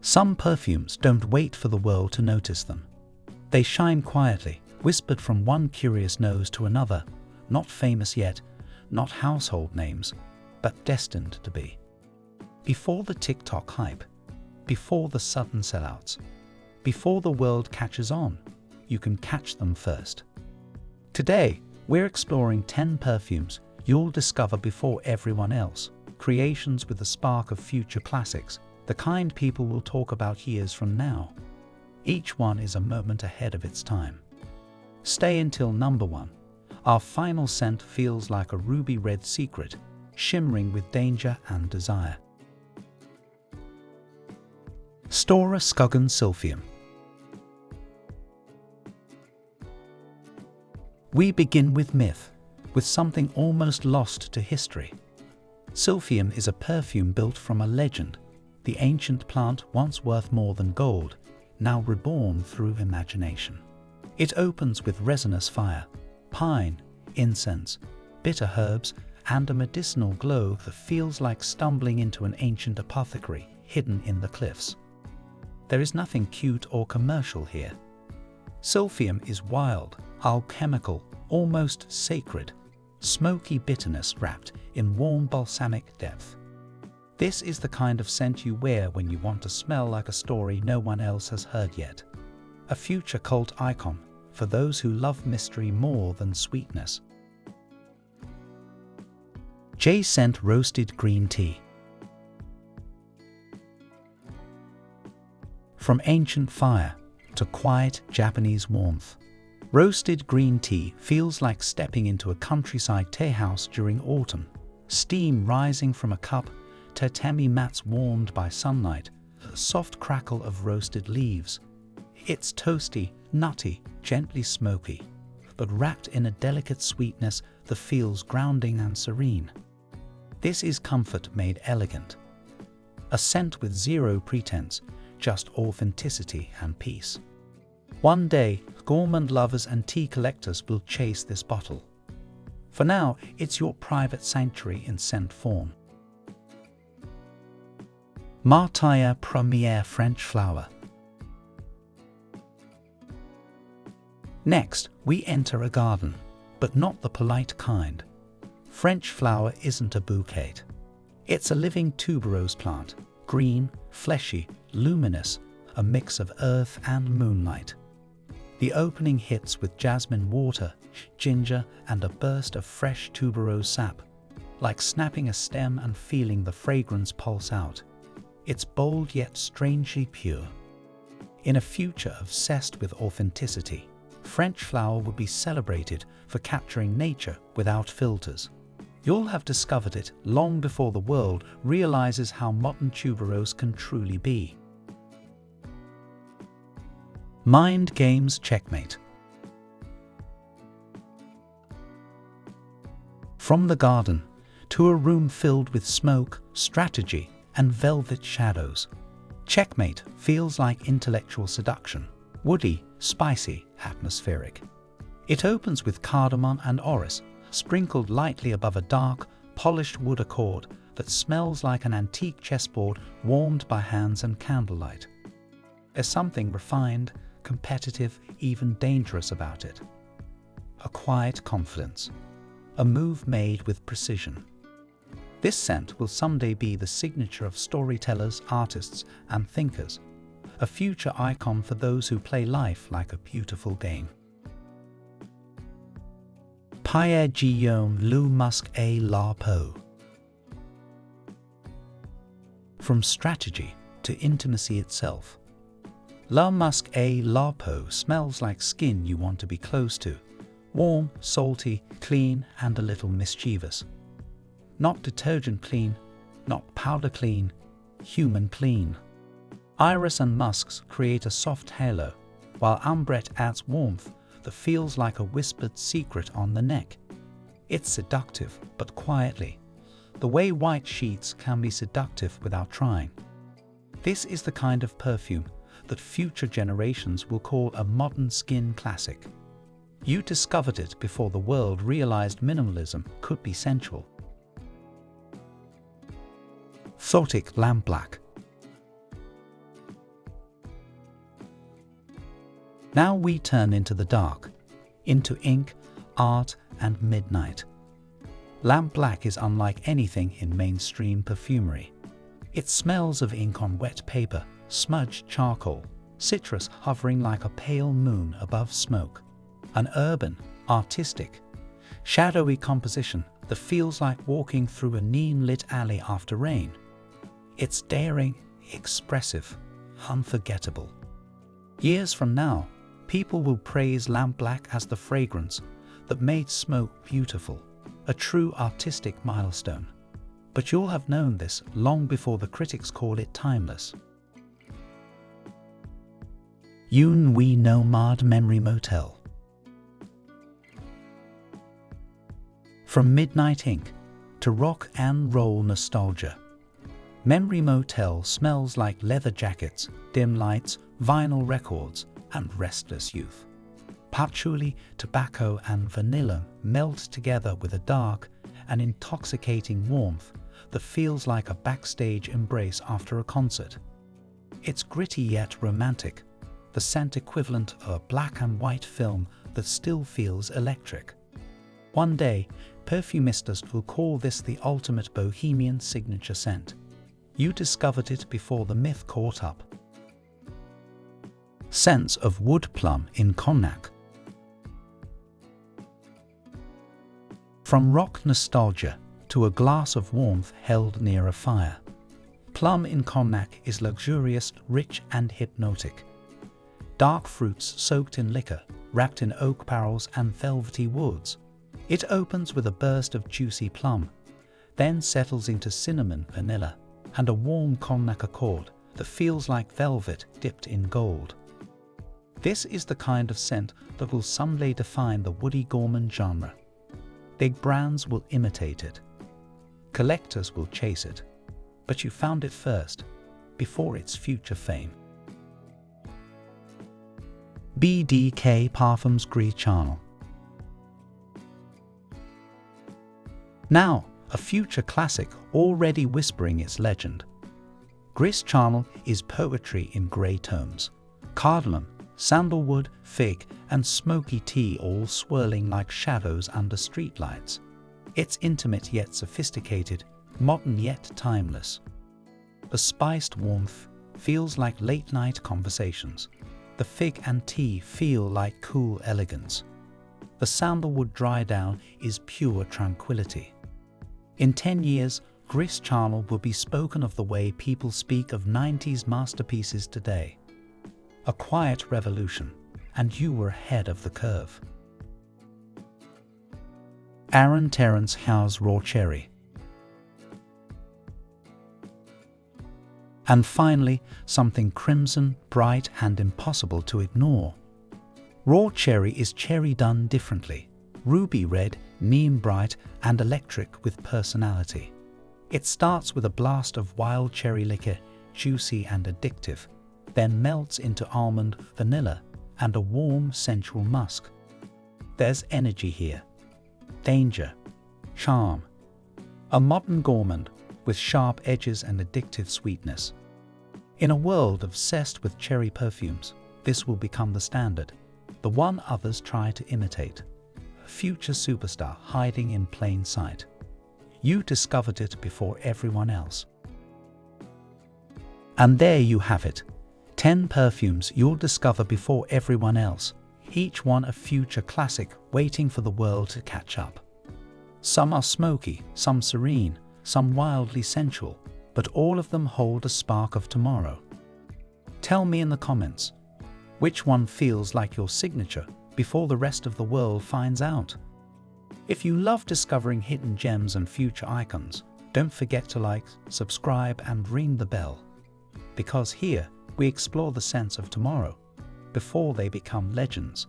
Some perfumes don't wait for the world to notice them. They shine quietly, whispered from one curious nose to another, not famous yet, not household names, but destined to be. Before the TikTok hype, before the sudden sellouts, before the world catches on, you can catch them first. Today, we're exploring 10 perfumes you'll discover before everyone else, creations with a spark of future classics, the kind people will talk about years from now. Each one is a moment ahead of its time. Stay until number 1. Our final scent feels like a ruby red secret, shimmering with danger and desire. Stora Skuggan Silphium. We begin with myth, with something almost lost to history. Silphium is a perfume built from a legend, the ancient plant once worth more than gold, now reborn through imagination. It opens with resinous fire, pine, incense, bitter herbs, and a medicinal glow that feels like stumbling into an ancient apothecary hidden in the cliffs. There is nothing cute or commercial here. Silphium is wild, alchemical, almost sacred, smoky bitterness wrapped in warm balsamic depth. This is the kind of scent you wear when you want to smell like a story no one else has heard yet. A future cult icon for those who love mystery more than sweetness. J-Scent Roasted Green Tea. From ancient fire to quiet Japanese warmth, roasted green tea feels like stepping into a countryside tea house during autumn. Steam rising from a cup, tatami mats warmed by sunlight, a soft crackle of roasted leaves. It's toasty, nutty, gently smoky, but wrapped in a delicate sweetness that feels grounding and serene. This is comfort made elegant. A scent with zero pretense, just authenticity and peace. One day, gourmand lovers and tea collectors will chase this bottle. For now, it's your private sanctuary in scent form. Matière Première French Flower. Next, we enter a garden, but not the polite kind. French flower isn't a bouquet. It's a living tuberose plant, green, fleshy, luminous, a mix of earth and moonlight. The opening hits with jasmine water, ginger, and a burst of fresh tuberose sap, like snapping a stem and feeling the fragrance pulse out. It's bold yet strangely pure. In a future obsessed with authenticity, French flower will be celebrated for capturing nature without filters. You'll have discovered it long before the world realizes how modern tuberose can truly be. Mind Games Checkmate. From the garden to a room filled with smoke, strategy, and velvet shadows, Checkmate feels like intellectual seduction, woody, spicy, atmospheric. It opens with cardamom and orris, sprinkled lightly above a dark, polished wood accord that smells like an antique chessboard warmed by hands and candlelight. There's something refined, competitive, even dangerous about it. A quiet confidence, a move made with precision. This scent will someday be the signature of storytellers, artists, and thinkers, a future icon for those who play life like a beautiful game. Pierre Guillaume Le Musc et la Peau. From strategy to intimacy itself, La Musc et la Peau smells like skin you want to be close to, warm, salty, clean, and a little mischievous. Not detergent clean, not powder clean, human clean. Iris and musks create a soft halo, while ambrette adds warmth that feels like a whispered secret on the neck. It's seductive, but quietly, the way white sheets can be seductive without trying. This is the kind of perfume that future generations will call a modern skin classic. You discovered it before the world realized minimalism could be sensual. Fzotic Lampblack. Now we turn into the dark, into ink, art, and midnight. Lampblack is unlike anything in mainstream perfumery. It smells of ink on wet paper, smudged charcoal, citrus hovering like a pale moon above smoke. An urban, artistic, shadowy composition that feels like walking through a neon-lit alley after rain. It's daring, expressive, unforgettable. Years from now, people will praise Lampblack as the fragrance that made smoke beautiful, a true artistic milestone. But you'll have known this long before the critics call it timeless. Une Nuit Nomade Memory Motel. From midnight ink to rock and roll nostalgia, Memory Motel smells like leather jackets, dim lights, vinyl records, and restless youth. Patchouli, tobacco, and vanilla melt together with a dark and intoxicating warmth that feels like a backstage embrace after a concert. It's gritty yet romantic, the scent equivalent of a black and white film that still feels electric. One day, perfumistas will call this the ultimate bohemian signature scent. You discovered it before the myth caught up. Scents of wood plum in Cognac. From rock nostalgia to a glass of warmth held near a fire, Plum in Cognac is luxurious, rich, and hypnotic. Dark fruits soaked in liquor, wrapped in oak barrels and velvety woods. It opens with a burst of juicy plum, then settles into cinnamon, vanilla, and a warm Cognac accord that feels like velvet dipped in gold. This is the kind of scent that will someday define the woody gourmand genre. Big brands will imitate it. Collectors will chase it. But you found it first, before its future fame. BDK Parfums Gris Charnel. Now, a future classic already whispering its legend. Gris Charnel is poetry in grey tones. Cardamom, sandalwood, fig, and smoky tea all swirling like shadows under streetlights. It's intimate yet sophisticated, modern yet timeless. The spiced warmth feels like late-night conversations. The fig and tea feel like cool elegance. The sandalwood dry down is pure tranquility. In 10 years, Gris Charnel will be spoken of the way people speak of 90s masterpieces today. A quiet revolution, and you were ahead of the curve. Aaron Terence Howe's Raw Cherry. And finally, something crimson, bright, and impossible to ignore. Raw Cherry is cherry done differently. Ruby red, neon bright, and electric with personality. It starts with a blast of wild cherry liquor, juicy and addictive, then melts into almond, vanilla, and a warm, sensual musk. There's energy here, danger, charm. A modern gourmand with sharp edges and addictive sweetness. In a world obsessed with cherry perfumes, this will become the standard, the one others try to imitate. A future superstar hiding in plain sight. You discovered it before everyone else. And there you have it. 10 perfumes you'll discover before everyone else, each one a future classic waiting for the world to catch up. Some are smoky, some serene, some wildly sensual, but all of them hold a spark of tomorrow. Tell me in the comments, which one feels like your signature before the rest of the world finds out? If you love discovering hidden gems and future icons, don't forget to like, subscribe, and ring the bell. Because here, we explore the scents of tomorrow, before they become legends.